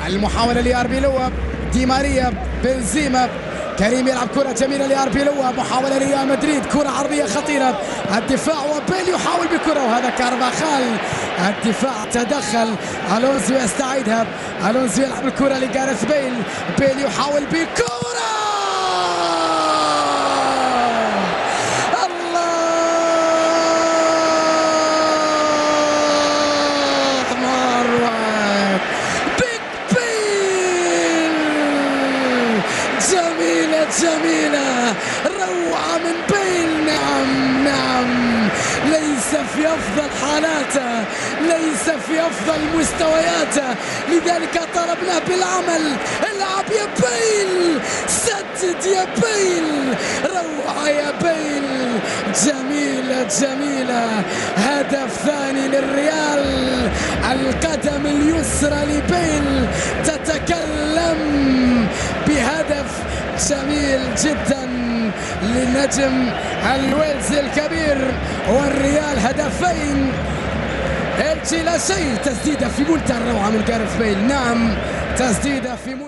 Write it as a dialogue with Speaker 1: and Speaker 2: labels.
Speaker 1: المحاولة لأربيلوا، دي ماريا، بنزيما، كريم يلعب كرة جميلة لأربيلوا، محاولة لريال مدريد، كرة عرضية خطيرة، الدفاع وبيل يحاول بكرة وهذا كارفاخال، الدفاع تدخل، ألونسو يستعيدها، ألونسو يلعب الكرة لجاريث بيل، بيل يحاول بكرة، الله مروان بيج بيل، جميلة جميلة، روعة من بيل. نعم نعم، ليس في أفضل حالاته، ليس في أفضل مستوياته، لذلك طلبناه بالعمل. العب يا بيل، سدد يا بيل، روعة يا بيل، جميلة جميلة، هدف ثاني للريال، القدم اليسرى لبيل تتكلم بهدف جميل جدا للنجم الويلزي الكبير، والريال هدفين التي لا شيء. تسديدة في منتهى الروعة من جاريث بيل، نعم تسديدة في منتهى